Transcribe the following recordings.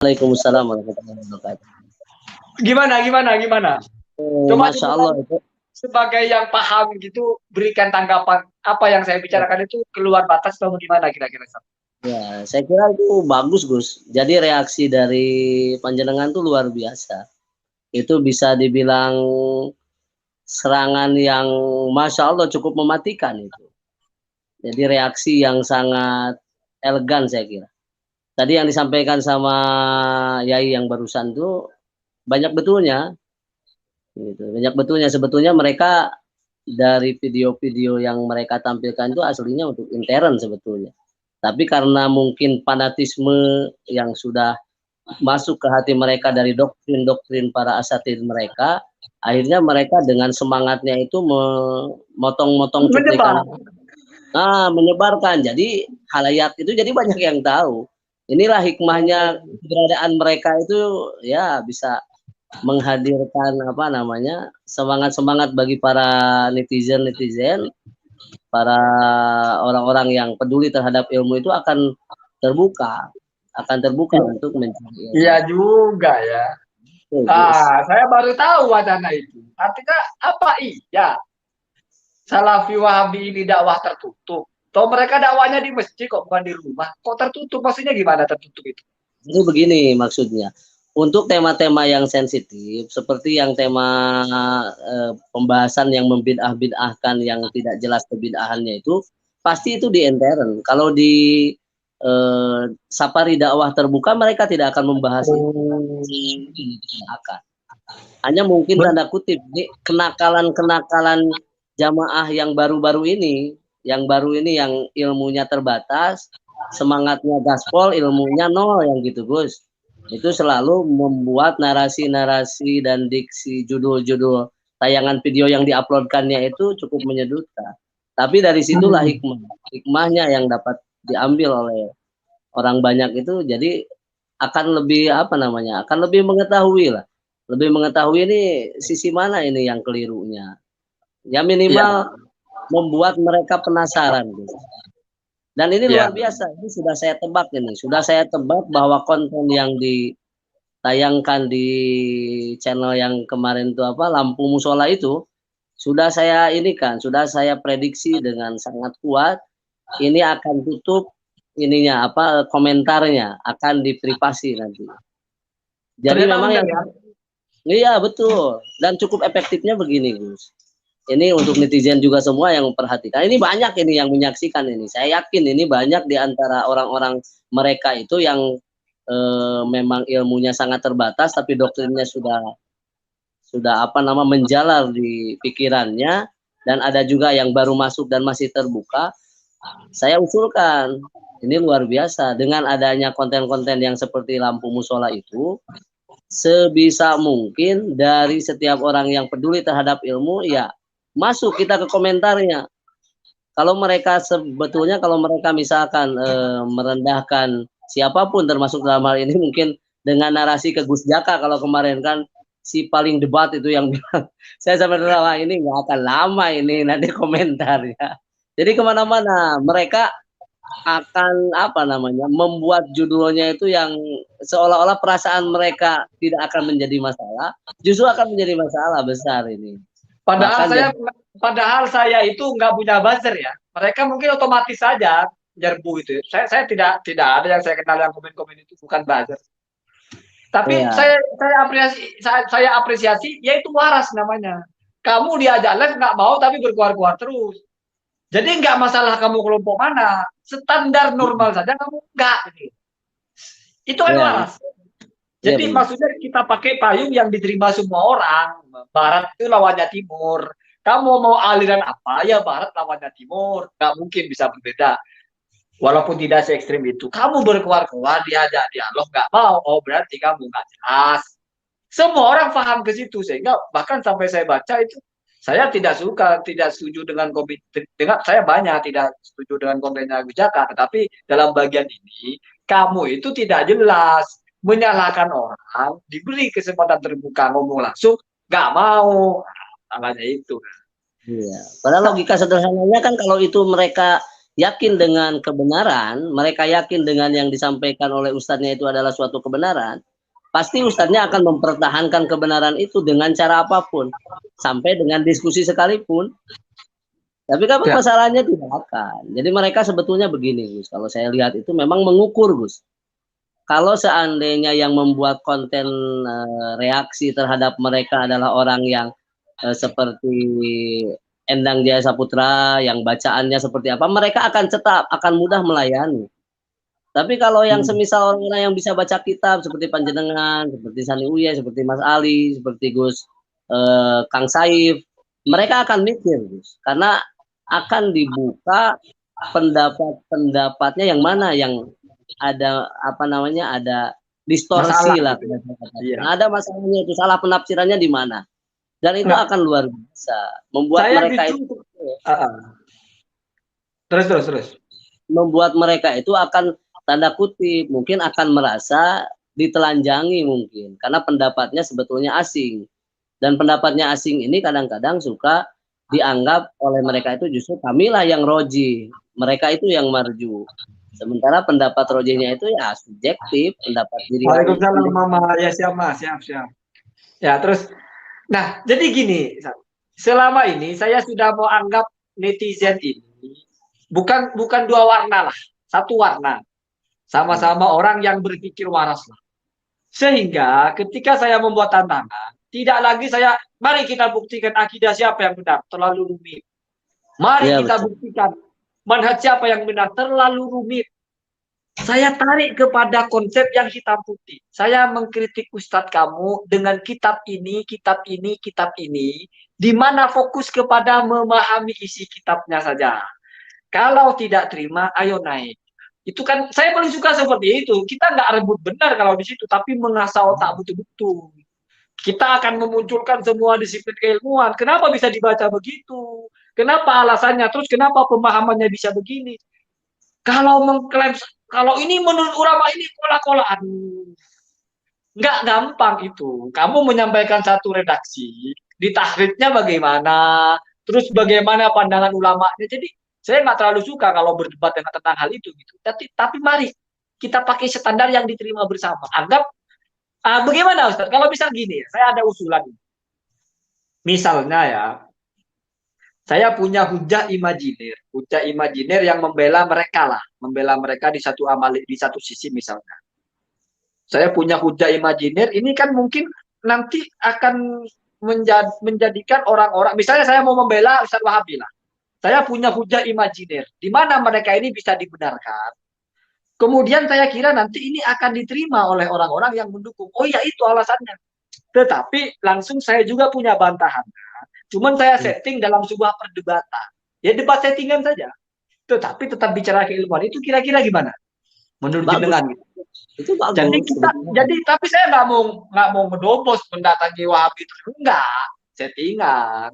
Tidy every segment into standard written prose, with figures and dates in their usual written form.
Waalaikumsalam warahmatullahi wabarakatuh. Gimana? Oh, Coba Masya Allah itu. sebagai yang paham gitu, berikan tanggapan apa yang saya bicarakan itu keluar batas atau gimana kira-kira? Ya, saya kira itu bagus, Gus. Jadi reaksi dari panjenengan tuh luar biasa. Itu bisa dibilang serangan yang Masya Allah cukup mematikan itu. Jadi reaksi yang sangat elegan saya kira. Tadi yang disampaikan sama Yai yang barusan tuh banyak betulnya. Gitu. Banyak betulnya. Sebetulnya mereka dari video-video yang mereka tampilkan itu aslinya untuk intern sebetulnya. Tapi karena mungkin fanatisme yang sudah masuk ke hati mereka dari doktrin-doktrin para asatid mereka, akhirnya mereka dengan semangatnya itu memotong-motong cuplikan, menyebarkan. Jadi halayak itu jadi banyak yang tahu. Inilah hikmahnya keberadaan mereka itu ya bisa menghadirkan semangat-semangat bagi para netizen, para orang-orang yang peduli terhadap ilmu itu akan terbuka untuk mencari ilmu. Iya juga ya. Saya baru tahu wacana itu. Artinya apa iya? Salafi Wahabi ini dakwah tertutup. Toh mereka dakwahnya di masjid kok, bukan di rumah. Kok tertutup? Maksudnya gimana tertutup itu? Jadi begini maksudnya. Untuk tema-tema yang sensitif, seperti yang tema pembahasan yang membid'ah-bid'ahkan yang tidak jelas kebid'ahannya itu, pasti itu di intern. Kalau di Safari dakwah terbuka, mereka tidak akan membahas itu. Hanya mungkin tanda kutip, kenakalan-kenakalan jamaah yang baru-baru ini, yang ilmunya terbatas, semangatnya gaspol, ilmunya nol, yang gitu, Gus. Itu selalu membuat narasi-narasi dan diksi judul-judul tayangan video yang diuploadkannya itu cukup menyedutkan. Tapi dari situlah hikmahnya yang dapat diambil oleh orang banyak itu, jadi akan lebih akan lebih mengetahui lah. Lebih mengetahui ini sisi mana ini yang kelirunya. Ya minimal membuat mereka penasaran. Gitu. Dan ini luar biasa, ini sudah saya tebak bahwa konten yang ditayangkan di channel yang kemarin itu Lampu Musola itu sudah saya prediksi dengan sangat kuat ini akan tutup komentarnya akan diprivasi nanti. Jadi memang yang iya betul, dan cukup efektifnya begini, Gus. Ini untuk netizen juga semua yang memperhatikan. Ini banyak ini yang menyaksikan ini. Saya yakin ini banyak di antara orang-orang mereka itu yang memang ilmunya sangat terbatas, tapi doktrinnya sudah menjalar di pikirannya, dan ada juga yang baru masuk dan masih terbuka. Saya usulkan, ini luar biasa dengan adanya konten-konten yang seperti Lampu Musola itu, sebisa mungkin dari setiap orang yang peduli terhadap ilmu ya masuk kita ke komentarnya. Kalau mereka misalkan merendahkan siapapun termasuk dalam hal ini mungkin dengan narasi ke Gus Jaka, kalau kemarin kan si paling debat itu yang bilang saya sampai wah ini nggak akan lama ini nanti komentarnya. Jadi kemana-mana mereka akan membuat judulnya itu yang seolah-olah perasaan mereka tidak akan menjadi masalah, justru akan menjadi masalah besar ini. Padahal saya itu nggak punya buzzer ya. Mereka mungkin otomatis saja nyerbu itu. Saya tidak ada yang saya kenal yang komen-komen itu bukan buzzer. Tapi saya apresiasi yaitu waras namanya. Kamu diajak live nggak mau tapi berkuar-kuar terus. Jadi nggak masalah kamu kelompok mana, standar normal saja kamu nggak. Itu kan waras. Jadi maksudnya kita pakai payung yang diterima semua orang. Barat itu lawannya Timur. Kamu mau aliran apa ya Barat lawannya Timur. Nggak mungkin bisa berbeda. Walaupun tidak se ekstrim itu. Kamu berkuar-kuar diajak dialog nggak mau. Oh berarti kamu nggak jelas. Semua orang paham ke situ sehingga bahkan sampai saya baca itu. Saya tidak setuju dengan saya banyak tidak setuju dengan komennya Gus Jaka, tetapi dalam bagian ini kamu itu tidak jelas, menyalahkan orang, diberi kesempatan terbuka ngomong langsung, nggak mau, namanya itu. Iya. Padahal logika sederhananya kan kalau itu mereka yakin dengan kebenaran, mereka yakin dengan yang disampaikan oleh ustadznya itu adalah suatu kebenaran, pasti ustadznya akan mempertahankan kebenaran itu dengan cara apapun, sampai dengan diskusi sekalipun. Tapi kan masalahnya tidak akan. Jadi mereka sebetulnya begini, Gus. Kalau saya lihat itu memang mengukur, Gus. Kalau seandainya yang membuat konten reaksi terhadap mereka adalah orang yang seperti Endang Jaya Saputra, yang bacaannya seperti apa, mereka akan mudah melayani. Tapi kalau yang semisal orang yang bisa baca kitab seperti Panjenengan, seperti Sani Uye, seperti Mas Ali, seperti Gus Kang Saif, mereka akan mikir, Gus, karena akan dibuka pendapat-pendapatnya yang mana yang ada ada distorsi masalah, lah. Iya. Ada masalahnya itu, salah penafsirannya di mana. Dan itu akan luar biasa membuat mereka itu terus membuat mereka itu akan tanda kutip mungkin akan merasa ditelanjangi mungkin karena pendapatnya sebetulnya asing, dan pendapatnya asing ini kadang-kadang suka dianggap oleh mereka itu justru kamilah yang roji, mereka itu yang marju, sementara pendapat rojinya itu ya subjektif, pendapat diri. Waalaikumsalam Mama, ya siap Mas, siap ya. Terus nah jadi gini, selama ini saya sudah mau anggap netizen ini bukan dua warna lah, satu warna, sama-sama orang yang berpikir waras lah. Sehingga ketika saya membuat tantangan, tidak lagi mari kita buktikan akidah siapa yang benar, terlalu rumit. Mari kita buktikan manhaj siapa yang benar, terlalu rumit. Saya tarik kepada konsep yang hitam putih. Saya mengkritik Ustadz kamu dengan kitab ini, di mana fokus kepada memahami isi kitabnya saja. Kalau tidak terima, ayo naik. Itu kan saya paling suka seperti itu. Kita nggak rebut benar kalau di situ, tapi mengasah otak betul-betul. Kita akan memunculkan semua disiplin keilmuan. Kenapa bisa dibaca begitu? Kenapa alasannya? Terus kenapa pemahamannya bisa begini? Kalau mengklaim, kalau ini menurut ulama ini kola-kola, aduh, nggak gampang itu. Kamu menyampaikan satu redaksi, ditahridnya bagaimana, terus bagaimana pandangan ulamanya. Jadi saya nggak terlalu suka kalau berdebat tentang hal itu gitu. Tapi mari kita pakai standar yang diterima bersama. Anggap bagaimana Ustaz? Kalau misal gini, saya ada usulan. Misalnya ya, saya punya hujah imajiner yang membela mereka di satu amali, di satu sisi misalnya. Saya punya hujah imajiner, ini kan mungkin nanti akan menjadikan orang-orang, misalnya saya mau membela Ustaz Wahabi lah. Saya punya hujah imajiner, di mana mereka ini bisa dibenarkan. Kemudian saya kira nanti ini akan diterima oleh orang-orang yang mendukung. Oh ya itu alasannya. Tetapi langsung saya juga punya bantahan. Cuman saya setting dalam sebuah perdebatan. Ya debat settingan saja. Tetapi tetap bicara keilmuan. Itu kira-kira gimana? Menurut jenengan gitu. Itu bagus. Jadi tapi saya nggak mau mendobos mendatangi Wahabi itu. Enggak. Settingan.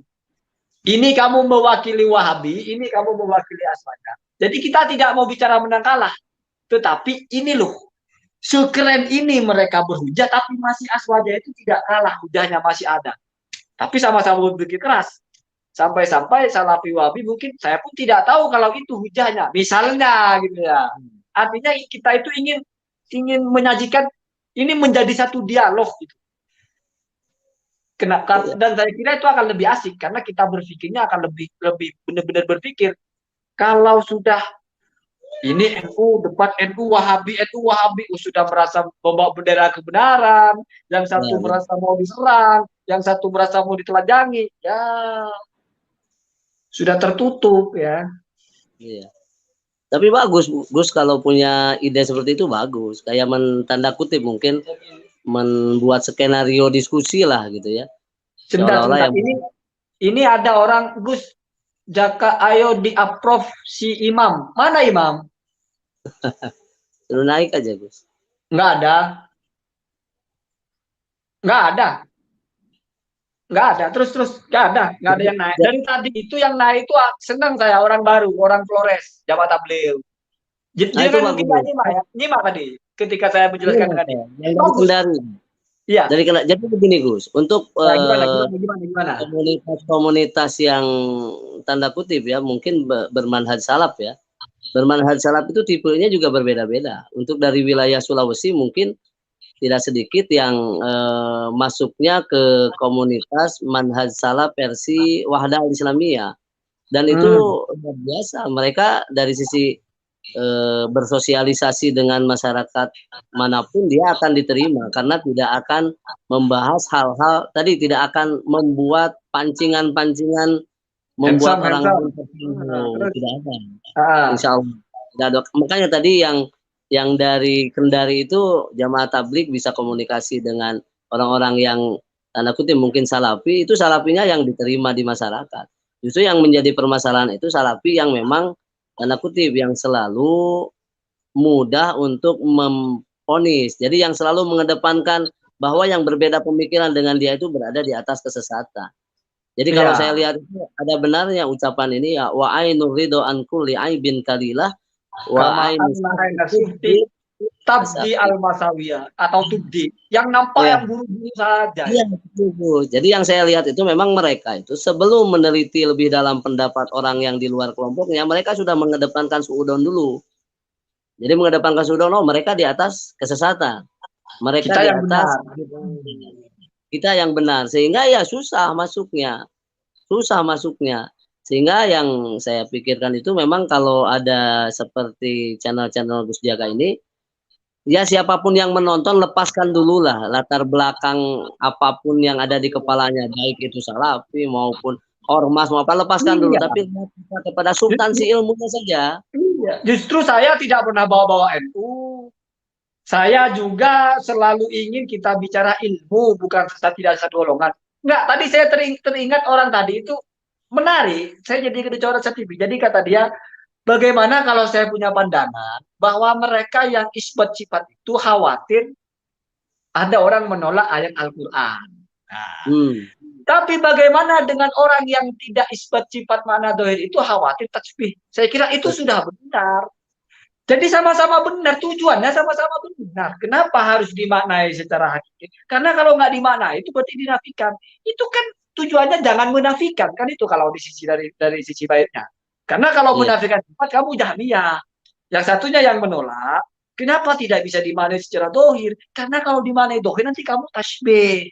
Ini kamu mewakili Wahabi, ini kamu mewakili Aswaja. Jadi kita tidak mau bicara menang kalah. Tetapi ini loh, sekeren ini mereka berhujah, tapi masih Aswaja itu tidak kalah, hujahnya masih ada. Tapi sama-sama berpikir keras. Sampai-sampai Salafi Wahabi mungkin saya pun tidak tahu kalau itu hujahnya. Misalnya gitu ya. Artinya kita itu ingin menyajikan ini menjadi satu dialog gitu. Dan saya kira itu akan lebih asik karena kita berpikirnya akan lebih benar-benar berpikir kalau sudah ini NU debat NU Wahabi sudah merasa membawa bendera kebenaran, yang satu merasa mau diserang, yang satu merasa mau ditelanjangi, ya sudah tertutup ya. Iya. Tapi bagus, Gus, kalau punya ide seperti itu bagus. Kayak tanda kutip mungkin membuat skenario diskusi lah gitu ya. Sebentar. Ini ada orang, Gus, Jaka ayo di-approve si Imam. Mana Imam? Lu naik aja, Gus. Nggak ada. Terus nggak ada yang naik. Dari tadi itu yang naik itu senang saya, orang baru, orang Flores, Jamaah Tabligh. Jadi kan nyimak tadi ketika saya menjelaskan dengan dia. Iya. Jadi begini Gus, untuk gimana? Komunitas yang tanda kutip ya mungkin bermanhaj salaf ya, Bermanhaj salaf itu tipenya juga berbeda-beda. Untuk dari wilayah Sulawesi mungkin tidak sedikit yang masuknya ke komunitas manhaj salaf versi Wahdah Islamiyah. Dan itu luar biasa. Mereka dari sisi bersosialisasi dengan masyarakat manapun dia akan diterima karena tidak akan membahas hal-hal tadi, tidak akan membuat pancingan-pancingan membuat orang lain tersinggung, tidak ada. Insya Allah tidak ada. Makanya tadi yang dari Kendari itu jamaah tablik bisa komunikasi dengan orang-orang yang tanda kutip mungkin salafi, itu salafinya yang diterima di masyarakat. Justru yang menjadi permasalahan itu salafi yang memang tanda kutip yang selalu mudah untuk memponis. Jadi yang selalu mengedepankan bahwa yang berbeda pemikiran dengan dia itu berada di atas kesesatan. Jadi kalau saya lihat itu ada benarnya ucapan ini ya, wa ainur ridho an kulli aibin kalilah wa ainus tabdi al-masawiyah atau tubdi yang nampak yang buru-buru saja. Iya, jadi yang saya lihat itu memang mereka itu sebelum meneliti lebih dalam pendapat orang yang di luar kelompoknya, mereka sudah mengedepankan suudon dulu. Jadi mengedepankan suudon, oh mereka di atas kesesatan. Mereka kita di atas kita yang benar, sehingga ya susah masuknya. Sehingga yang saya pikirkan itu memang kalau ada seperti channel-channel Gus Jaga ini, ya siapapun yang menonton lepaskan dulu lah latar belakang apapun yang ada di kepalanya, baik itu salafi maupun ormas mau apa, lepaskan dulu, tapi kepada substansi ilmunya saja. Justru saya tidak pernah bawa-bawa NU. Saya juga selalu ingin kita bicara ilmu, bukan tidak satu golongan. Enggak, tadi saya teringat orang tadi itu menarik. Saya jadi kecocoran TV. Jadi kata dia, bagaimana kalau saya punya pandangan bahwa mereka yang isbat sifat itu khawatir ada orang menolak ayat Al-Quran. Nah, tapi bagaimana dengan orang yang tidak isbat sifat makna dohir itu khawatir tasbih? Saya kira itu sudah benar. Jadi sama-sama benar, tujuannya sama-sama benar. Kenapa harus dimaknai secara hakiki? Karena kalau nggak dimaknai itu berarti dinafikan. Itu kan tujuannya jangan menafikan, kan itu kalau di sisi dari sisi baiknya. Karena kalau menafikan sifat kamu jahmiyah. Yang satunya yang menolak, kenapa tidak bisa dimaknai secara dohir? Karena kalau dimaknai dohir nanti kamu tasbih.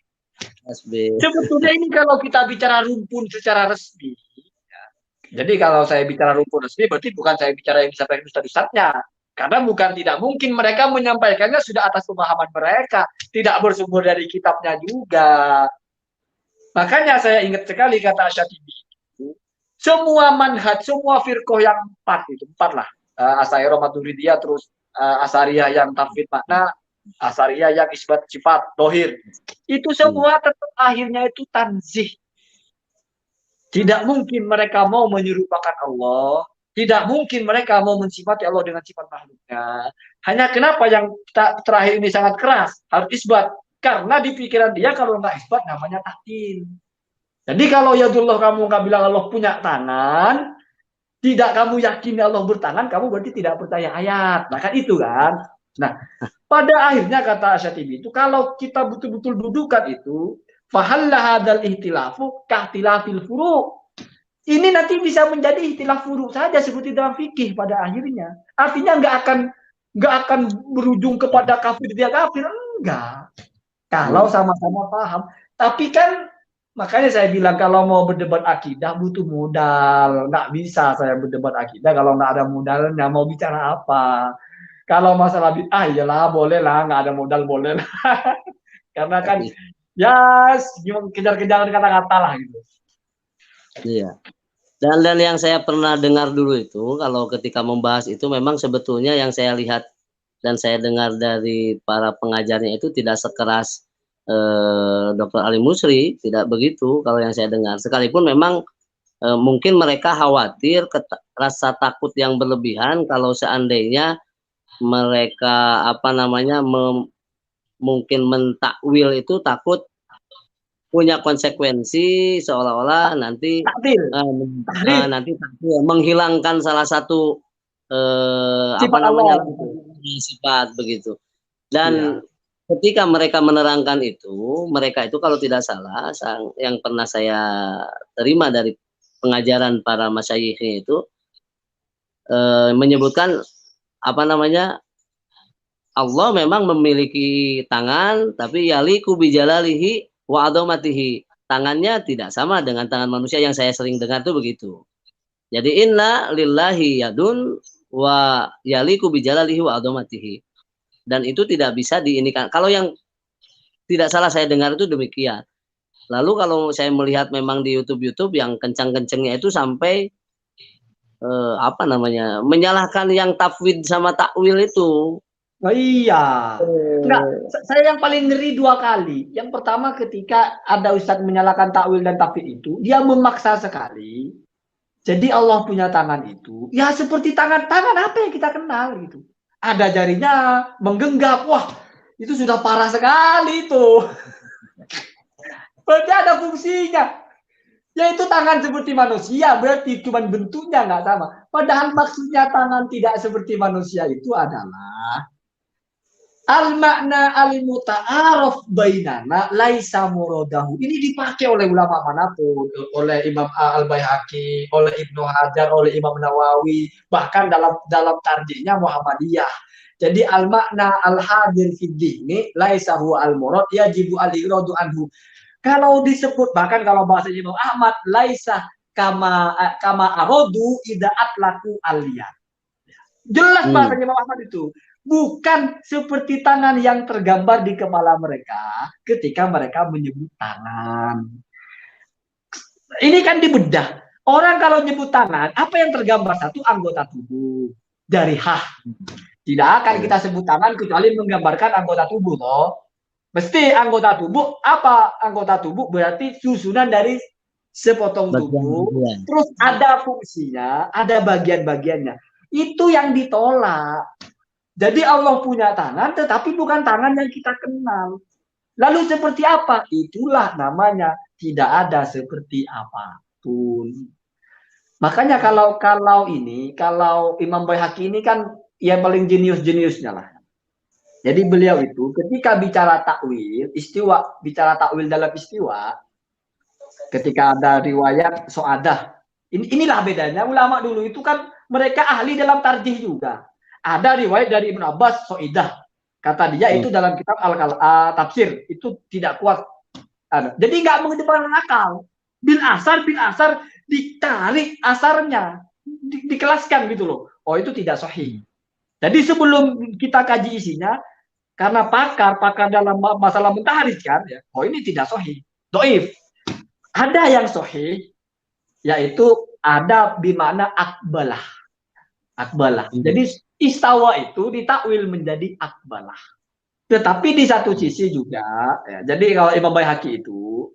Sebetulnya ini kalau kita bicara rumpun secara resmi. Jadi kalau saya bicara rumpun resmi, berarti bukan saya bicara yang disampaikan ustadz-ustadznya. Karena bukan tidak mungkin mereka menyampaikannya sudah atas pemahaman mereka. Tidak bersumber dari kitabnya juga. Makanya saya ingat sekali kata Asyatibi. Semua manhaj, semua firqoh yang empat lah. Asy'ariyah, Maturidiyah, terus Asariyah yang tafwid makna, Asariyah yang isbat sifat, dohir. Itu semua tetap akhirnya itu tanzih. Tidak mungkin mereka mau menyerupakan Allah. Tidak mungkin mereka mau mensifati Allah dengan sifat makhluknya. Hanya kenapa yang terakhir ini sangat keras, harus isbat. Karena di pikiran dia kalau nggak isbat namanya tahdil. Jadi kalau yadullah kamu nggak bilang Allah punya tangan, tidak kamu yakin Allah bertangan, kamu berarti tidak percaya ayat. Nah kan itu kan. Nah pada akhirnya kata Asyatibi itu, kalau kita betul-betul dudukan itu, fahalla hadzal ihtilafu kahtilafil furu'. Ini nanti bisa menjadi ihtilaf furu' saja seperti dalam fikih pada akhirnya. Artinya nggak akan berujung kepada kafir dia kafir, enggak. Kalau sama-sama paham. Tapi kan makanya saya bilang kalau mau berdebat akidah butuh modal. Nggak bisa saya berdebat akidah kalau nggak ada modalnya, mau bicara apa. Kalau masalah bid'ah iyalah boleh lah, nggak ada modal boleh lah. Karena kan ya kejar-kejaran kata-kata lah gitu. Iya. Dan yang saya pernah dengar dulu itu, kalau ketika membahas itu memang sebetulnya yang saya lihat dan saya dengar dari para pengajarnya itu tidak sekeras Dr. Ali Musri, tidak begitu kalau yang saya dengar. Sekalipun memang mungkin mereka khawatir rasa takut yang berlebihan kalau seandainya mereka mungkin mentakwil itu takut punya konsekuensi seolah-olah nanti nanti menghilangkan salah satu sifat begitu. Dan ketika mereka menerangkan itu, mereka itu kalau tidak salah yang pernah saya terima dari pengajaran para masyayikhnya itu, menyebutkan apa namanya, Allah memang memiliki tangan, tapi yaliku bijalalihi wa adomatihi. Tangannya tidak sama dengan tangan manusia, yang saya sering dengar tuh begitu. Jadi inna lillahi yadun wa yaliku bijalalihi wa adomatihi. Dan itu tidak bisa diinikan. Kalau yang tidak salah saya dengar itu demikian. Lalu kalau saya melihat memang di YouTube yang kencang-kencangnya itu sampai apa namanya, menyalahkan yang tafwid sama takwil itu. Oh iya. Enggak, saya yang paling ngeri 2 kali. Yang pertama ketika ada ustadz menyalahkan takwil dan tafwid itu, dia memaksa sekali. Jadi Allah punya tangan itu, ya seperti tangan apa yang kita kenal gitu. Ada jarinya menggenggam. Wah, itu sudah parah sekali itu. Berarti ada fungsinya. Yaitu tangan seperti manusia, berarti cuma bentuknya nggak sama. Padahal maksudnya tangan tidak seperti manusia itu adalah al-makna al-muta'aruf bainana laisa muradahu. Ini dipakai oleh ulama manapun, oleh Imam Al-Baihaqi, oleh Ibnu Hajar, oleh Imam Nawawi, bahkan dalam tarjihnya Muhammadiyah. Jadi al-makna al-hadir fid ini laisa huwa al-murad yajibu al-iradu anhu. Kalau disebut, bahkan kalau bahasa Imam Ahmad, laisa kama arodu idaat laku aliyah. Jelas bahasa Imam Ahmad itu. Bukan seperti tangan yang tergambar di kepala mereka ketika mereka menyebut tangan. Ini kan dibedah. Orang kalau nyebut tangan, apa yang tergambar? Satu, anggota tubuh. Jarihah. Tidak akan kita sebut tangan kecuali menggambarkan anggota tubuh, loh. Mesti anggota tubuh, apa anggota tubuh? Berarti susunan dari sepotong tubuh, terus ada fungsinya, ada bagian-bagiannya. Itu yang ditolak. Jadi Allah punya tangan, tetapi bukan tangan yang kita kenal. Lalu seperti apa? Itulah namanya tidak ada seperti apapun. Makanya kalau Imam Baihaqi ini kan yang paling jenius-jeniusnya lah. Jadi beliau itu ketika bicara takwil, bicara takwil dalam istiwa, ketika ada riwayat soadah, inilah bedanya. Ulama dulu itu kan mereka ahli dalam tarjih juga. Ada riwayat dari Ibnu Abbas soidah, kata dia itu dalam kitab tafsir itu tidak kuat. Jadi nggak mengedepankan akal. Bil asar ditarik asarnya, dikelaskan gitu loh. Oh itu tidak sahih. Jadi sebelum kita kaji isinya, karena pakar dalam masalah mentaharis kan, ya, oh ini tidak sahih, doif. Ada yang sahih, yaitu ada bimana akbalah. Jadi istawa itu ditakwil menjadi akbalah. Tetapi di satu sisi juga, ya, jadi kalau Imam Baihaqi itu,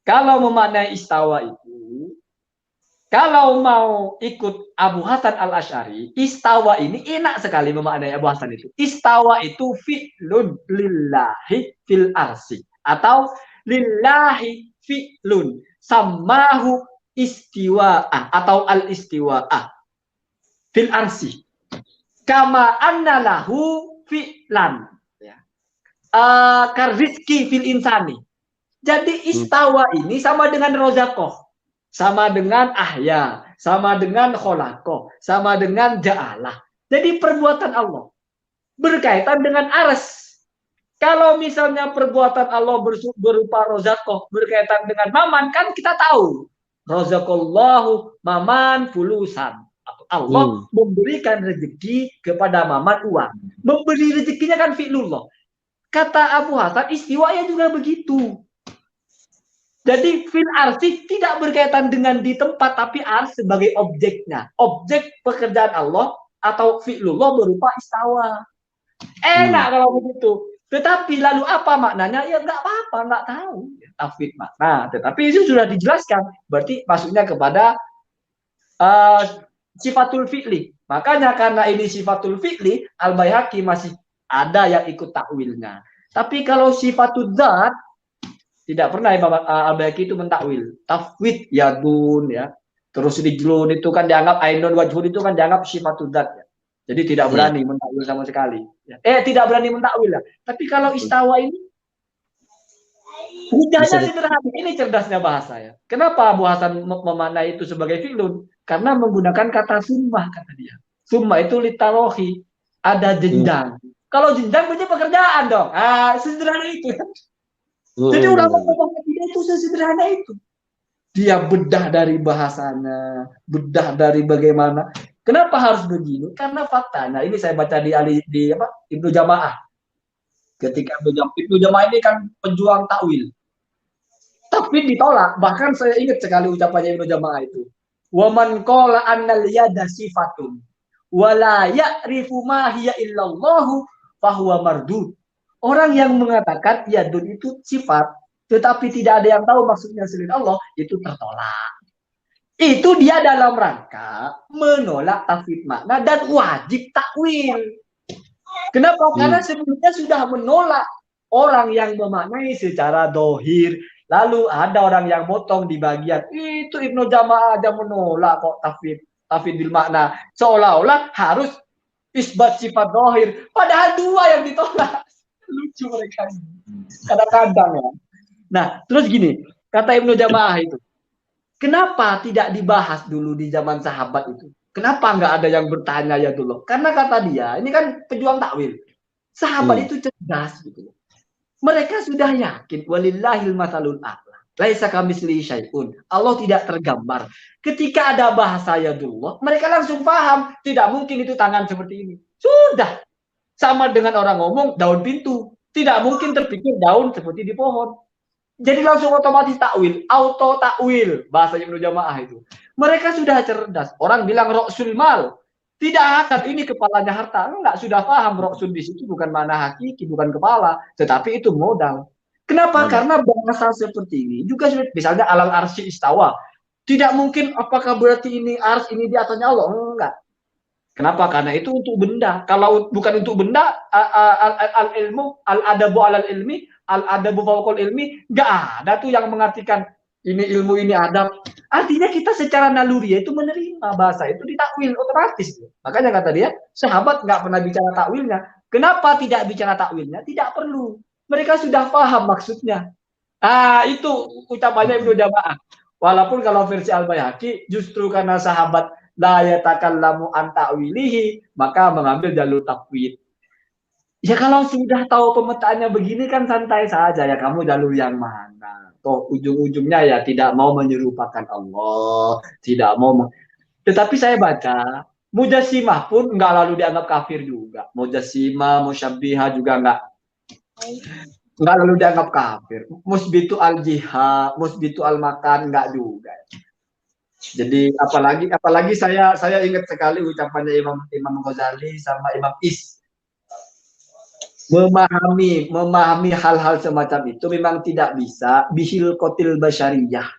kalau memaknai istawa itu, kalau mau ikut Abu Hasan al-Asy'ari, istawa ini enak sekali memaknai Abu Hasan itu. Istawa itu fi'lun lillahi fil arsi. Atau lillahi fi'lun. Sammahu istiwa'ah. Atau al-istiwa'ah. Fil arsi. Kama anna lahu fi'lan. Karizki fil insani. Jadi istawa ini sama dengan rozakoh. Sama dengan ahya, sama dengan kholakoh, sama dengan ja'alah. Jadi perbuatan Allah berkaitan dengan aras. Kalau misalnya perbuatan Allah berupa rozakoh berkaitan dengan maman, kan kita tahu. Rozakallahu maman fulusan. Allah memberikan rezeki kepada maman uang. Memberi rezekinya kan fi'lullah. Kata Abu Hasan, istiwanya juga begitu. Jadi fil arsi tidak berkaitan dengan di tempat, tapi ars sebagai objeknya. Objek pekerjaan Allah atau fi'lullah berupa istawa. Enak kalau begitu. Tetapi lalu apa maknanya? Ya nggak apa-apa, nggak tahu. Tafwid makna. Tetapi itu sudah dijelaskan. Berarti maksudnya kepada sifatul fi'li. Makanya karena ini sifatul fi'li, Al-Baihaqi masih ada yang ikut takwilnya. Tapi kalau sifatul dzat, tidak pernah Al-Baihaqi itu mentakwil. Tafwid yadun ya. Terus rijlun itu kan dianggap ainun wajhun itu kan dianggap sifatul dzat ya. Jadi tidak berani mentakwil sama sekali. Tidak berani mentakwil ya. Tapi kalau istawa ini hujahnya sederhana. Ini cerdasnya bahasa ya. Kenapa Abu Hasan memaknai itu sebagai fi'lun? Karena menggunakan kata summah, kata dia. Summah itu litarohi, ada jenjang. Kalau jenjang berarti pekerjaan dong. Sederhana itu. Jadi ulama Muhammadiyah itu sesederhana itu. Dia bedah dari bahasanya, bedah dari bagaimana. Kenapa harus begini? Karena faktanya ini saya baca di Ibnu Jamaah. Ketika Ibnu Jamaah ini kan pejuang takwil. Tapi ditolak. Bahkan saya ingat sekali ucapannya Ibnu Jamaah itu. Wa man qala annal yada sifatun wa la ya'rifu ma hiya illallahu fahuwa mardud. Orang yang mengatakan yadun itu sifat, tetapi tidak ada yang tahu maksudnya selain Allah, itu tertolak. Itu dia dalam rangka menolak tafsir makna dan wajib takwil. Kenapa? Karena sebelumnya sudah menolak orang yang memaknai secara dohir. Lalu ada orang yang motong di bagian itu Ibnu Jamaah aja menolak kok tafsir bil makna. Seolah-olah harus isbat sifat dohir. Padahal dua yang ditolak. Lucu mereka ini. Kadang-kadang ya. Nah, terus gini, kata Ibnu Jamaah itu, kenapa tidak dibahas dulu di zaman sahabat itu? Kenapa nggak ada yang bertanya ya dulu? Karena kata dia, ini kan pejuang takwil. Sahabat itu cerdas gitu. Mereka sudah yakin walillahil masalul a'la. Laisa kamitslihi syai'un. Allah tidak tergambar. Ketika ada bahasa ya dulu, mereka langsung paham, tidak mungkin itu tangan seperti ini. Sudah. Sama dengan orang ngomong daun pintu. Tidak mungkin terpikir daun seperti di pohon. Jadi langsung otomatis takwil. Auto takwil. Bahasa Ibnu Jamaah itu. Mereka sudah cerdas. Orang bilang roksul mal. Tidak akan ini kepalanya harta. Enggak, sudah paham roksul di situ bukan mana hakiki, bukan kepala. Tetapi itu modal. Kenapa? Karena bahasa seperti ini juga misalnya alal arsy istawa. Tidak mungkin apakah berarti ini ars ini di atasnya Allah? Enggak. Kenapa? Karena itu untuk benda. Kalau bukan untuk benda, al-ilmu, al-adabu alal ilmi, al-adabu fawqal ilmi, nggak ada tuh yang mengartikan ini ilmu, ini adab. Artinya kita secara naluri itu menerima bahasa itu ditakwil otomatis. Makanya kata dia, sahabat nggak pernah bicara takwilnya. Kenapa tidak bicara takwilnya? Tidak perlu. Mereka sudah paham maksudnya. Itu ucapannya Ibnu Jamaah. Walaupun kalau versi Al-Baihaqi, justru karena sahabat la yatakallamu an ta'wilihi, maka mengambil jalur takwil. Ya kalau sudah tahu pemetaannya begini kan santai saja ya, kamu jalur yang mana. Toh ujung-ujungnya ya tidak mau menyerupakan Allah, tidak mau. Tetapi saya baca Mujassimah pun nggak lalu dianggap kafir juga. Mujassimah, Musyabbihah juga nggak lalu dianggap kafir. Musbitu al-jihad, musbitu al-makan nggak juga. Jadi apalagi saya ingat sekali ucapannya Imam Ghazali sama Imam Is, memahami hal-hal semacam itu memang tidak bisa bihil kotil basyariyah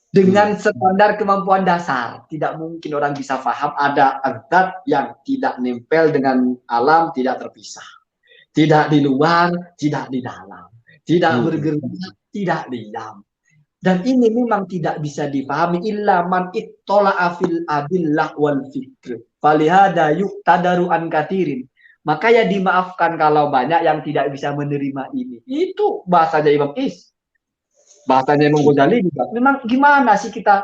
dengan standar kemampuan dasar. Tidak mungkin orang bisa paham ada adat yang tidak nempel dengan alam, tidak terpisah, tidak di luar, tidak di dalam, tidak bergerak, tidak diam. Dan ini memang tidak bisa dipahami illa man ittola'a fil adillah wal fikr. Falihada yuqtadaru an katirin. Maka ya dimaafkan kalau banyak yang tidak bisa menerima ini. Itu bahasanya Imam Is. Bahasanya Imam Ghazali juga. Memang gimana sih kita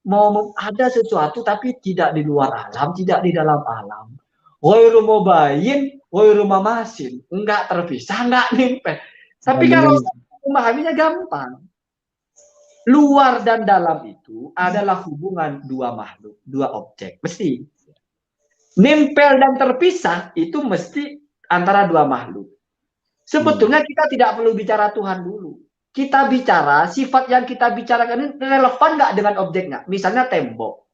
mau ada sesuatu tapi tidak di luar alam, tidak di dalam alam. Ghairu mubayyin, ghairu mamasin. Enggak terpisah, enggak nempel. Tapi kalau memahaminya gampang. Luar dan dalam itu adalah hubungan dua makhluk, dua objek. Mesti. Nempel dan terpisah itu mesti antara dua makhluk. Sebetulnya kita tidak perlu bicara Tuhan dulu. Kita bicara sifat yang kita bicarakan ini relevan nggak dengan objeknya. Misalnya tembok.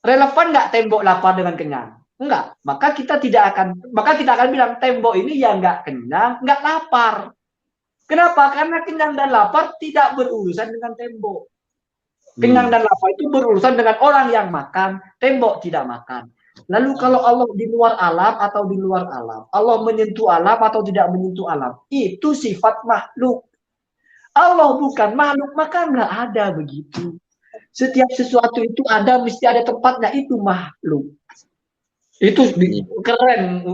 Relevan nggak tembok lapar dengan kenyang? Enggak. Maka kita akan bilang tembok ini ya nggak kenyang, nggak lapar. Kenapa? Karena kenyang dan lapar tidak berurusan dengan tembok. Kenyang dan lapar itu berurusan dengan orang yang makan, tembok tidak makan. Lalu kalau Allah di luar alam atau di luar alam, Allah menyentuh alam atau tidak menyentuh alam, itu sifat makhluk. Allah bukan makhluk, maka nggak ada begitu. Setiap sesuatu itu ada, mesti ada tempatnya, itu makhluk. Itu keren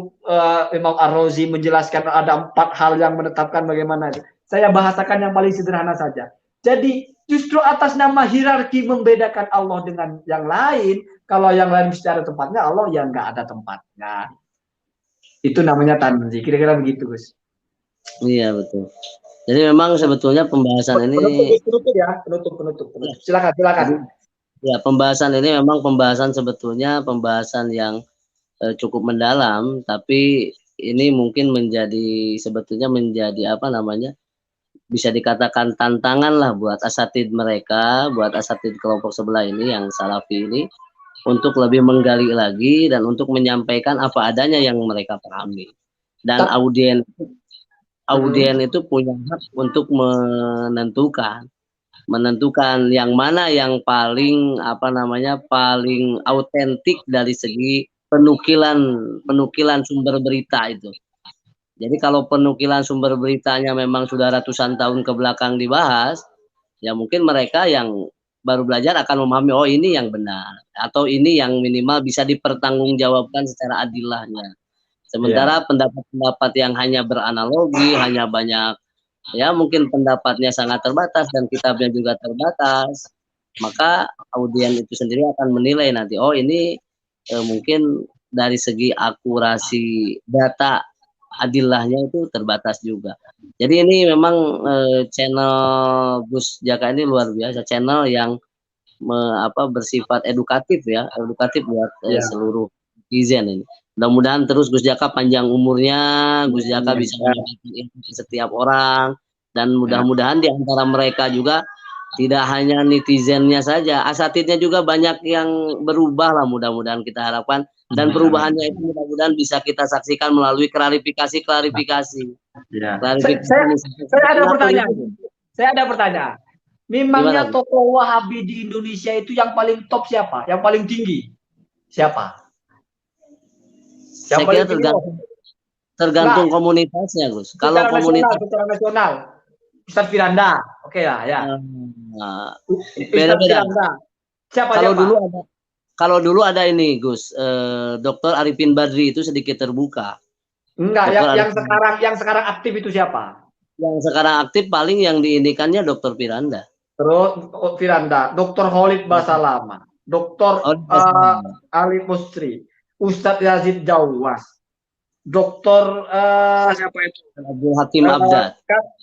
Imam Ar-Razi menjelaskan ada 4 hal yang menetapkan bagaimana. Saya bahasakan yang paling sederhana saja. Jadi justru atas nama hierarki membedakan Allah dengan yang lain. Kalau yang lain secara tempatnya, Allah yang nggak ada tempatnya. Itu namanya tanzi. Kira-kira begitu, Gus. Iya betul. Jadi memang sebetulnya pembahasan ini Penutup ya, penutup. Silakan. jadi, ya pembahasan ini memang pembahasan sebetulnya pembahasan yang cukup mendalam, tapi ini mungkin sebetulnya menjadi apa namanya, bisa dikatakan tantangan lah buat asatid mereka, buat asatid kelompok sebelah ini yang salafi ini untuk lebih menggali lagi dan untuk menyampaikan apa adanya yang mereka pahami. Dan audien itu punya hak untuk menentukan yang mana yang paling apa namanya, paling autentik dari segi penukilan sumber berita itu. Jadi kalau penukilan sumber beritanya memang sudah ratusan tahun ke belakang dibahas, ya mungkin mereka yang baru belajar akan memahami, oh ini yang benar, atau ini yang minimal bisa dipertanggungjawabkan secara adilahnya. Sementara pendapat-pendapat yang hanya beranalogi, hanya banyak, ya mungkin pendapatnya sangat terbatas dan kitabnya juga terbatas, maka audien itu sendiri akan menilai nanti, oh ini mungkin dari segi akurasi data adilahnya itu terbatas juga. Jadi ini memang channel Gus Jaka ini luar biasa, channel yang bersifat edukatif ya, edukatif buat seluruh netizen ini. Mudah-mudahan terus Gus Jaka panjang umurnya, Gus Jaka bisa menyampaikan setiap orang, dan mudah-mudahan di antara mereka juga tidak hanya netizennya saja, asatidnya juga banyak yang berubah lah, mudah-mudahan kita harapkan. Dan perubahannya itu mudah-mudahan bisa kita saksikan melalui klarifikasi. Ya. Saya ada pertanyaan. Memangnya tokoh Wahabi di Indonesia itu yang paling top siapa? Yang paling tinggi siapa? Saya kira tergantung komunitasnya, Gus. Kalau komunitas secara nasional, Ustadz Firanda, oke lah ya. Beda-beda. Siapa? Kalau dulu ada ini, Gus, Dr. Arifin Badri itu sedikit terbuka. Enggak, yang sekarang aktif itu siapa? Yang sekarang aktif paling yang diindikannya Dr. Firanda. Terus Firanda, Dr. Khalid Basalama, Dr. Ali Musri, Ustadz Yazid Jawas, Dr. siapa itu? Abdul Hakim Abdad.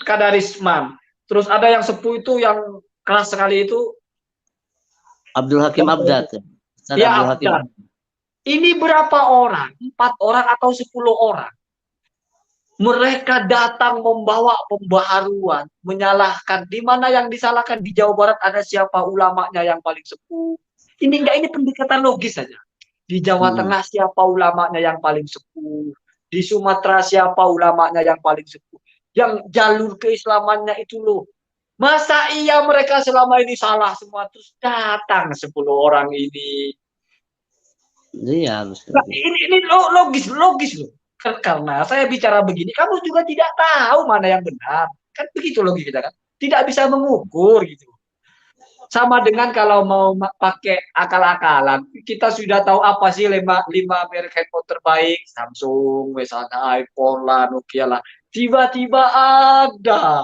Kadarisman. Terus ada yang sepuh itu yang keras sekali itu Abdul Hakim Abdad. Ya, Abdad. Ini berapa orang? 4 orang atau 10 orang? Mereka datang membawa pembaharuan, menyalahkan. Di mana yang disalahkan? Di Jawa Barat ada siapa ulamanya yang paling sepuh? Ini pendekatan logis saja. Di Jawa Tengah siapa ulamanya yang paling sepuh? Di Sumatera siapa ulamanya yang paling sepuh? Yang jalur keislamannya itu loh. Masa iya mereka selama ini salah semua, terus datang 10 orang ini? Iya, ini logis loh. Karena saya bicara begini, kamu juga tidak tahu mana yang benar. Kan begitu logis kita kan. Tidak bisa mengukur gitu. Sama dengan kalau mau pakai akal-akalan, kita sudah tahu apa sih 5 merek handphone terbaik, Samsung, misalnya iPhone lah, Nokia lah. Tiba-tiba ada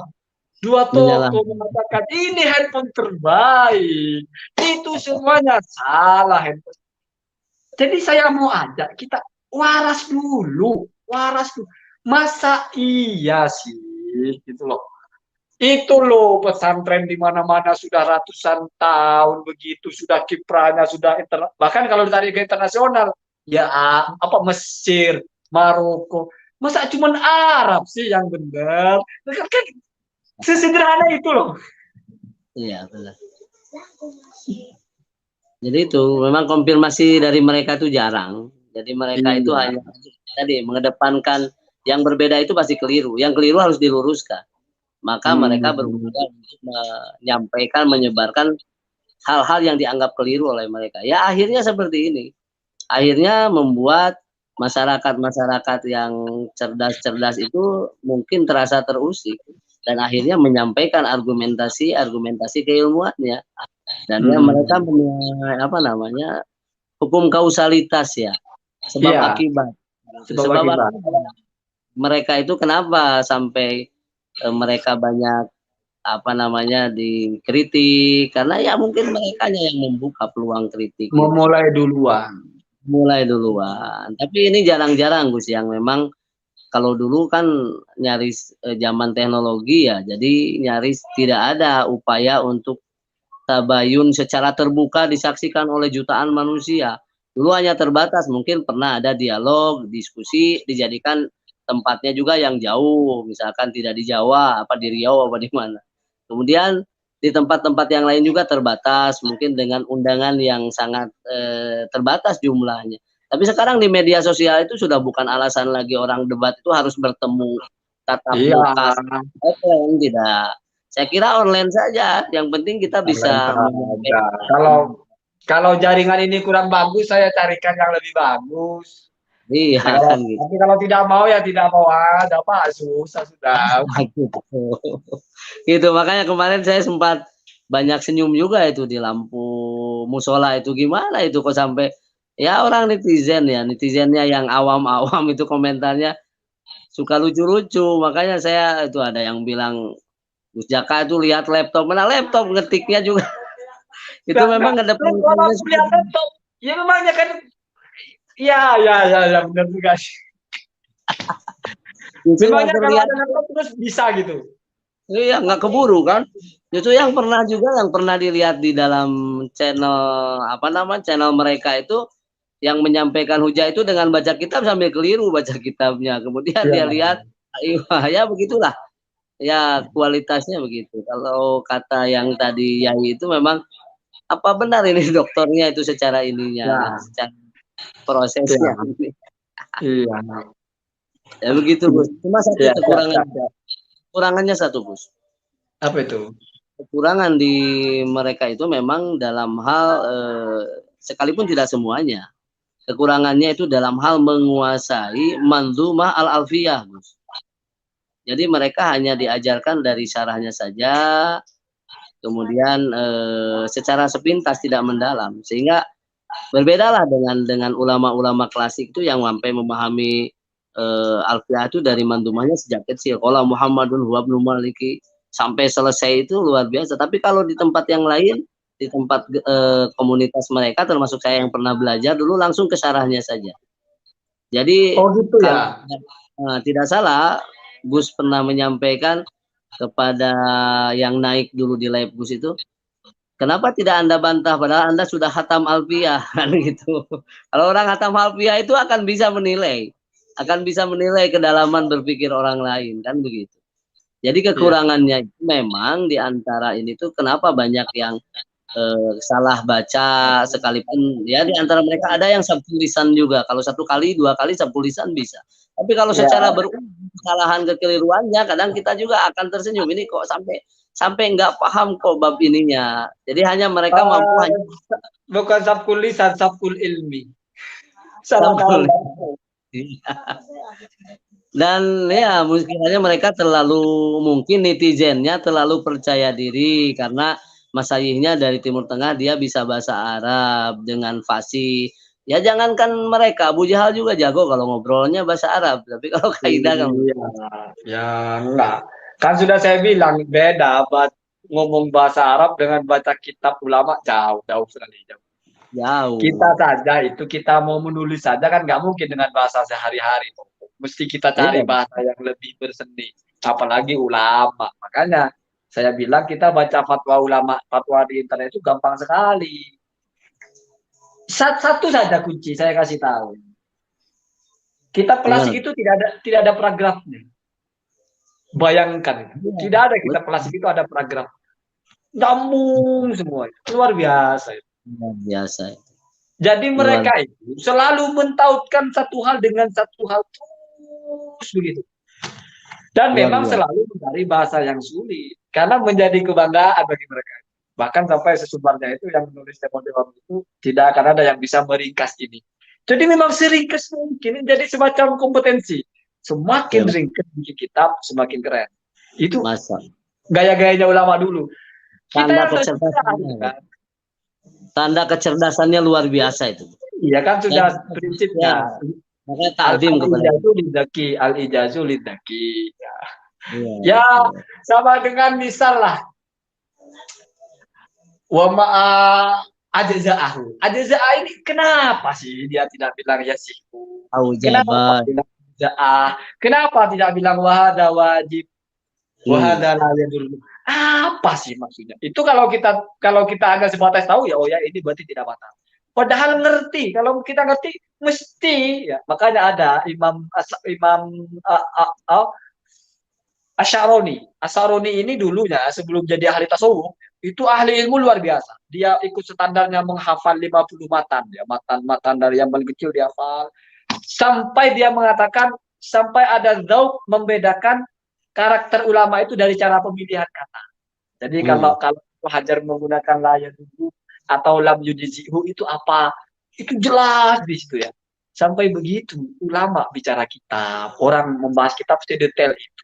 2 toko mengatakan ini handphone terbaik. Itu semuanya salah handphone. Jadi saya mau ajak kita waras dulu. Masa iya sih gitu loh. Itu loh pesantren di mana-mana sudah ratusan tahun begitu, sudah kiprahnya sudah bahkan kalau ditarik ke internasional ya Mesir, Maroko. Masa cuma Arab sih yang benar? Kan sesederhana itu loh. Iya, benar. Jadi itu memang konfirmasi dari mereka itu jarang. Jadi mereka itu hanya tadi mengedepankan yang berbeda itu pasti keliru. Yang keliru harus diluruskan. Maka mereka berusaha untuk menyampaikan, menyebarkan hal-hal yang dianggap keliru oleh mereka. Ya akhirnya seperti ini. Akhirnya membuat masyarakat yang cerdas-cerdas itu mungkin terasa terusik. Dan akhirnya menyampaikan argumentasi keilmuannya. Dan mereka punya hukum kausalitas ya, sebab akibat. Mereka itu kenapa sampai mereka banyak apa namanya dikritik karena ya mungkin mereka yang membuka peluang kritik memulai duluan. Mulai duluan. Tapi ini jarang-jarang Gus yang memang kalau dulu kan nyaris zaman teknologi ya, jadi nyaris tidak ada upaya untuk tabayun secara terbuka disaksikan oleh jutaan manusia. Dulu hanya terbatas, mungkin pernah ada dialog, diskusi, dijadikan tempatnya juga yang jauh, misalkan tidak di Jawa, apa di Riau, apa di mana. Kemudian di tempat-tempat yang lain juga terbatas, mungkin dengan undangan yang sangat terbatas jumlahnya. Tapi sekarang di media sosial itu sudah bukan alasan lagi orang debat itu harus bertemu tatap muka. Tidak. Saya kira online saja. Yang penting kita bisa. Kalau jaringan ini kurang bagus, saya carikan yang lebih bagus. Iya, nah, kan gitu. Tapi kalau tidak mau ya tidak mau, ada apa, susah sudah. Gitu. Makanya kemarin saya sempat banyak senyum juga itu di lampu musola itu, gimana itu kok sampai ya orang netizennya yang awam-awam itu komentarnya suka lucu-lucu. Makanya saya itu ada yang bilang Gus Jaka itu lihat laptop, mana laptop ngetiknya juga. Itu memang kedepannya lihat laptop. Ya memangnya kan ya benar juga sih. Memangnya kalau ada laptop terus bisa gitu. Iya, nggak keburu kan. Itu yang pernah dilihat di dalam channel mereka itu yang menyampaikan hujah itu dengan baca kitab sambil keliru baca kitabnya. Kemudian dia lihat, ya begitulah. Ya kualitasnya begitu. Kalau kata yang tadi Yai itu memang apa benar ini dokternya itu secara ininya, secara prosesnya. Iya. Ya begitu Gus. Cuma satu kekurangannya satu Gus. Apa itu? Kekurangan di mereka itu memang dalam hal sekalipun tidak semuanya. Kekurangannya itu dalam hal menguasai manzumah al-alfiyah Gus. Jadi mereka hanya diajarkan dari syarahnya saja, kemudian secara sepintas tidak mendalam, sehingga berbedalah dengan ulama-ulama klasik itu yang sampai memahami alfiyah itu dari mandumahnya sejak kecil. Qala Muhammadun huwa ibnu Maliki sampai selesai itu luar biasa. Tapi kalau di tempat yang lain, di tempat komunitas mereka, termasuk saya yang pernah belajar dulu, langsung ke syarahnya saja. Jadi gitu ya. Tidak salah. Gus pernah menyampaikan kepada yang naik dulu di live Gus itu, kenapa tidak Anda bantah padahal Anda sudah khatam alfiyah kan gitu. Kalau orang khatam alfiyah itu akan bisa menilai kedalaman berpikir orang lain kan begitu. Jadi kekurangannya itu memang di antara ini tuh kenapa banyak yang salah baca sekalipun ya di antara mereka ada yang sabu lisan juga. Kalau satu kali, dua kali sabu lisan bisa. Tapi kalau secara berulang kesalahan kekeliruannya kadang kita juga akan tersenyum. Ini kok sampai nggak paham kok bab ininya. Jadi hanya mereka mampu hanya bukan sabkul lisan, sabkul ilmi. Dan ya mungkin mereka mungkin netizennya terlalu percaya diri karena masayihnya dari Timur Tengah, dia bisa bahasa Arab dengan fasih. Ya jangankan mereka, Abu Jahal juga jago kalau ngobrolnya bahasa Arab. Tapi kalau kaidah kan ya enggak. Kan sudah saya bilang beda ngomong bahasa Arab dengan baca kitab ulama jauh sekali jauh. Kita saja itu kita mau menulis saja kan nggak mungkin dengan bahasa sehari-hari. Mesti kita cari bahasa yang lebih berseni. Apalagi ulama. Makanya saya bilang kita baca fatwa ulama, fatwa di internet itu gampang sekali. Satu saja kunci saya kasih tahu. Kitab klasik itu tidak ada paragrafnya. Bayangkan, tidak ada kitab klasik itu ada paragraf. Nyambung semua. Luar biasa. Luar biasa. Jadi mereka itu selalu mentautkan satu hal dengan satu hal terus begitu. Dan memang selalu mencari bahasa yang sulit karena menjadi kebanggaan bagi mereka. Bahkan sampai sesumbarnya itu yang menulis demo-demo itu tidak akan ada yang bisa meringkas ini. Jadi memang seringkas mungkin jadi semacam kompetensi. Semakin ringkas bikin kitab, semakin keren. Itu gaya-gayanya ulama dulu. Tanda kecerdasannya luar biasa itu. Iya kan sudah prinsipnya. Makanya takdim kepada al-ijazu lidaki. Ya. Iya, Ya, betul. sama dengan misal lah, wa ma'a ajza'ahu. Ajza'ah ini kenapa sih dia tidak bilang yasihu? Kenapa Aujabat. bilang ajza'ah? Kenapa tidak bilang wahada wajib? Hmm. Wahada la yadul. Apa sih maksudnya? Itu kalau kita agak sebatas tahu ya, oh ya ini berarti tidak batal. Padahal ngerti, kalau kita ngerti mesti ya. Makanya ada Imam Asy'aroni ini dulunya sebelum jadi ahli tasawuf, itu ahli ilmu luar biasa. Dia ikut standarnya menghafal 50 matan, ya, matan-matan dari yang paling kecil dia hafal. Sampai dia mengatakan, sampai ada zauq membedakan karakter ulama itu dari cara pemilihan kata. Jadi Hmm. kalau Hajar menggunakan la yadudu atau lam yujizihu itu apa? Itu jelas di situ ya. Sampai begitu ulama bicara kitab, orang membahas kitab sedetail itu.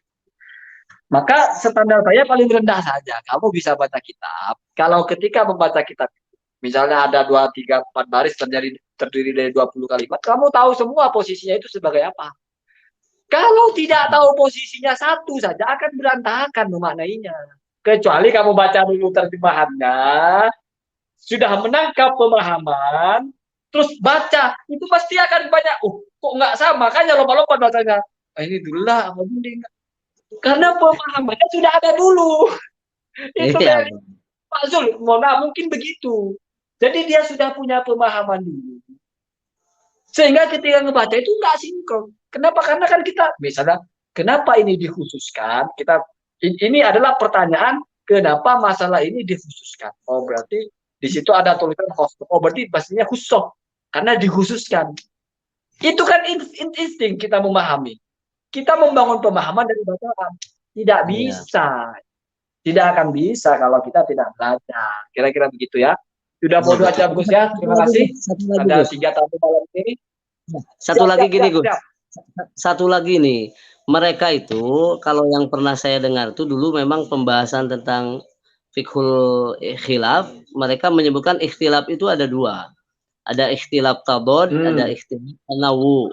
Maka standar saya paling rendah saja. Kamu bisa baca kitab. Kalau ketika membaca kitab, misalnya ada 2, 3, 4 baris terdiri dari 20 kalimat, kamu tahu semua posisinya itu sebagai apa. Kalau tidak tahu posisinya satu saja akan berantakan memaknainya. Kecuali kamu baca dulu terjemahannya, sudah menangkap pemahaman, terus baca, itu pasti akan banyak. Kok nggak sama? Kan ya lompat-lompat bacanya. Ini dulu lah, karena pemahamannya sudah ada dulu. Itu Iya, dari Pak Zul, mungkin begitu. Jadi dia sudah punya pemahaman dulu. Sehingga ketika ngebaca itu nggak sinkron. Kenapa? Karena kan kita, misalnya, kenapa ini dikhususkan? Ini adalah pertanyaan, kenapa masalah ini dikhususkan? Oh, berarti di situ ada tulisan khusus. Oh, berarti pastinya khusus. Karena dikhususkan. Itu kan insting kita memahami. Kita membangun pemahaman dari bacaan. Tidak iya. bisa. Tidak akan bisa kalau kita tidak belajar. Kira-kira begitu ya. Sudah Iya, mau 2 betul. jam, Gus ya. Terima kasih. Satu lagi, Ada Gus. 3 tamu malam ini. Satu Siap, lagi siap, gini, siap, Gus. siap. Satu lagi nih. Mereka itu kalau yang pernah saya dengar tuh dulu memang pembahasan tentang fiqhul khilaf, mereka menyebutkan ikhtilaf itu ada dua. Ada ikhtilaf tabod, ada Hmm. ikhtilaf tanawu.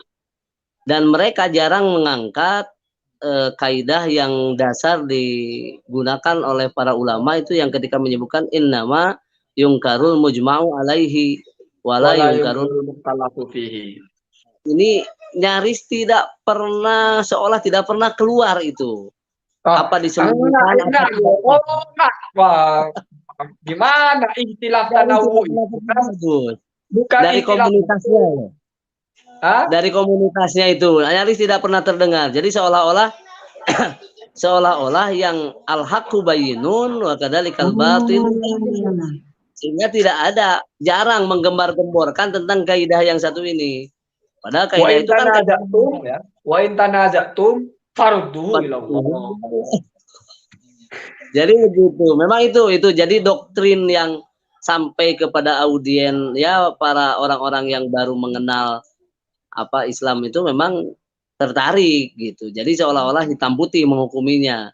Dan mereka jarang mengangkat kaidah yang dasar digunakan oleh para ulama itu yang ketika menyebutkan innama yungkarul mujma'u alaihi wala Wala yungkarul. yungkarul mukhtalafu fihi. Ini nyaris tidak pernah, seolah tidak pernah keluar itu. Oh, Apa enggak, disembunyikan, apa enggak. tidak. Oh, enggak. Wah, gimana ikhtilaf Nyaris tidak tanawu pernah itu kan terdengar, Gus. bukan Dari ikhtilaf komunitasnya. hukum. Hah? Dari komunitasnya itu nyaris tidak pernah terdengar. Jadi seolah-olah yang al-haqqu bayyinun wa kadzalikal batil, sehingga tidak ada, jarang menggembar-gemborkan tentang kaidah yang satu ini. Padahal Wa kaidah in itu kan kaidah tanazatum ya. Wa in tanazatum farduhu ilallah. jadi begitu. Memang itu jadi doktrin yang sampai kepada audien ya para orang-orang yang baru mengenal apa Islam itu memang tertarik gitu. Jadi seolah-olah hitam putih menghukuminya.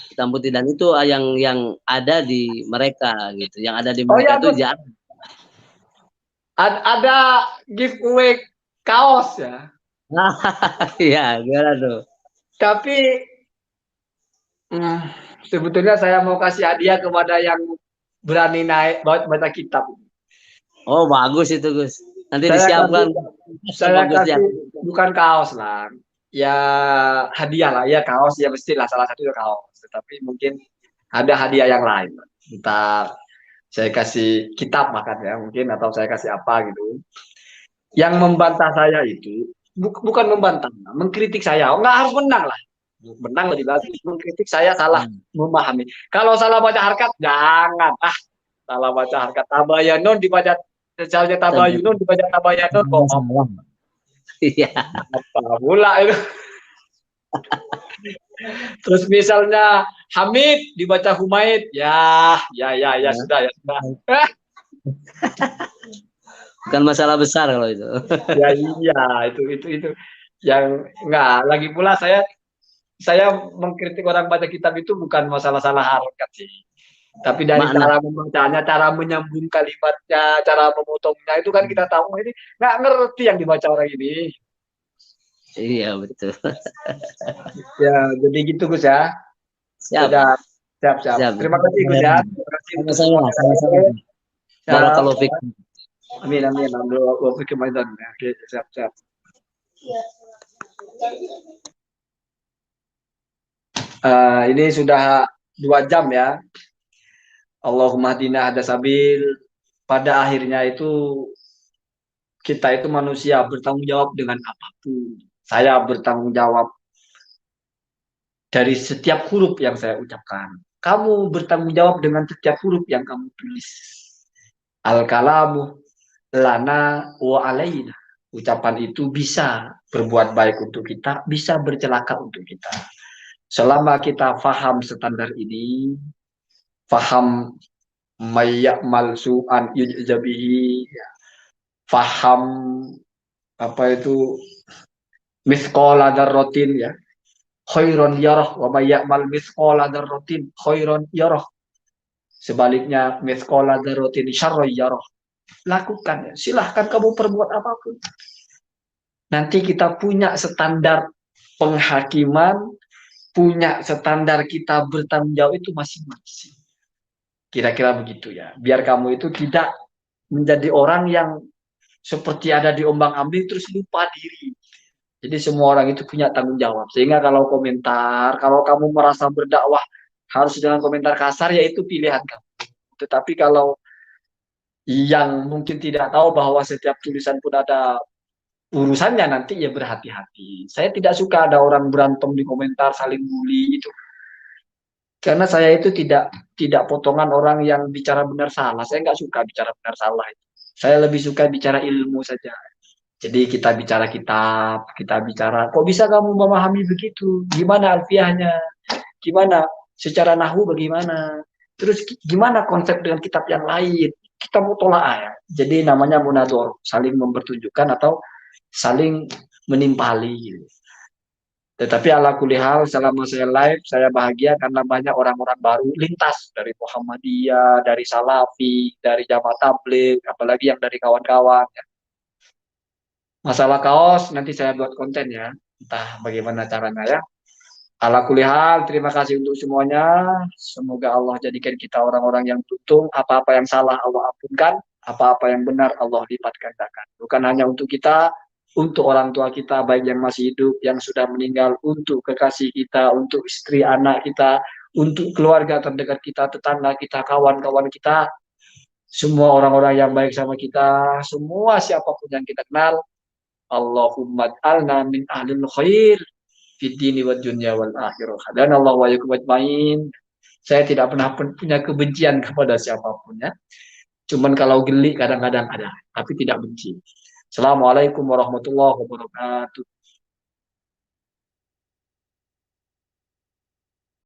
Hitam putih, dan itu yang ada di mereka gitu. Yang ada di Oh mereka ya, itu Gus. jarang. Ada giveaway kaos ya. Iya, gimana tuh? Tapi hmm, sebetulnya saya mau kasih hadiah kepada yang berani naik baca kitab. Oh, bagus itu, Gus. Nanti Saya kasih disiapkan saya sama Gus yang kasih bukan kaos lah. Ya hadiah lah, ya kaos ya mestilah salah satu ya kaos. Tetapi mungkin ada hadiah yang lain. Entah saya kasih kitab makan ya mungkin, atau saya kasih apa gitu. Yang membantah saya itu bukan membantah, mengkritik saya. Oh, nggak harus menang lah. Menang lebih bagus. Mengkritik saya salah memahami. Kalau salah baca harkat, jangan. Salah baca harkat. Tabayanun dibaca, misalnya tabayunun dibaca tabayanun, bohong. Iya. Apa pula itu. Terus misalnya Hamid dibaca Humaid, ya sudah ya sudah. Bukan masalah besar kalau itu. Ya iya, itu yang enggak. Lagi pula saya mengkritik orang baca kitab itu bukan masalah salah harkat sih. Tapi dari Makna. cara membacanya, cara menyambung kalimatnya, cara memotongnya itu kan kita tahu ini nggak ngerti yang dibaca orang ini. Iya, betul. Ya, jadi gitu Gus ya. Siap, Sudah siap-siap. siap. Terima kasih Gus ya. Terima kasih untuk Sama-sama, semuanya. sama-sama. Siap. Barakallahu fiik. Amin amin. Alhamdulillah. Oke, siap siap. Ini sudah 2 jam ya. Allahumma hadina hada sabil. Pada akhirnya itu kita itu manusia bertanggung jawab dengan apapun. Saya bertanggung jawab dari setiap huruf yang saya ucapkan. Kamu bertanggung jawab dengan setiap huruf yang kamu tulis. Al-kalamu lana wa alaina. Ucapan itu bisa berbuat baik untuk kita, bisa bercelaka untuk kita. Selama kita faham standar ini, faham mayyamal su'an yujzabihi, faham apa itu misqala dzarratin ya, khairon yarah wa mayyamal misqala dzarratin khairon yarah. Sebaliknya misqala dzarratin syarran yarah. Lakukan ya. Silahkan kamu perbuat apapun. Nanti kita punya standar penghakiman, punya standar kita bertanggung jawab itu masing-masing. Kira-kira begitu ya. Biar kamu itu tidak menjadi orang yang seperti ada di ombang-ambing terus lupa diri. Jadi semua orang itu punya tanggung jawab. Sehingga kalau komentar, kalau kamu merasa berdakwah harus dengan komentar kasar, ya itu pilihan kamu. Tetapi kalau yang mungkin tidak tahu bahwa setiap tulisan pun ada urusannya, nanti ya berhati-hati. Saya tidak suka ada orang berantem di komentar saling bully itu. Karena saya itu tidak potongan orang yang bicara benar salah. Saya nggak suka bicara benar salah itu. Saya lebih suka bicara ilmu saja. Jadi kita bicara kitab, kita bicara, kok bisa kamu memahami begitu? Gimana alfiahnya? Gimana secara nahwu bagaimana? Terus gimana konsep dengan kitab yang lain? Kita mutolaah ya. Jadi namanya munador, saling mempertunjukkan atau saling menimpali gitu. Tetapi ala kulihal selama saya live saya bahagia karena banyak orang-orang baru lintas dari Muhammadiyah, dari Salafi, dari Jamaah Tabligh, apalagi yang dari kawan-kawan. Masalah kaos nanti saya buat konten ya, entah bagaimana caranya ya. Ala kulihal, terima kasih untuk semuanya. Semoga Allah jadikan kita orang-orang yang tuntung. Apa-apa yang salah Allah ampunkan, apa-apa yang benar Allah lipat gandakan. Bukan hanya untuk kita, untuk orang tua kita, baik yang masih hidup, yang sudah meninggal, untuk kekasih kita, untuk istri anak kita, untuk keluarga terdekat kita, tetangga kita, kawan-kawan kita, semua orang-orang yang baik sama kita, semua siapapun yang kita kenal. Allahumma alna min ahlil khair fid dini wad dunya wal akhirah. Dan Allah wa yakum ajmain. Saya tidak pernah punya kebencian kepada siapapun ya. Cuman kalau geli kadang-kadang ada, tapi tidak benci. Assalamualaikum warahmatullahi wabarakatuh.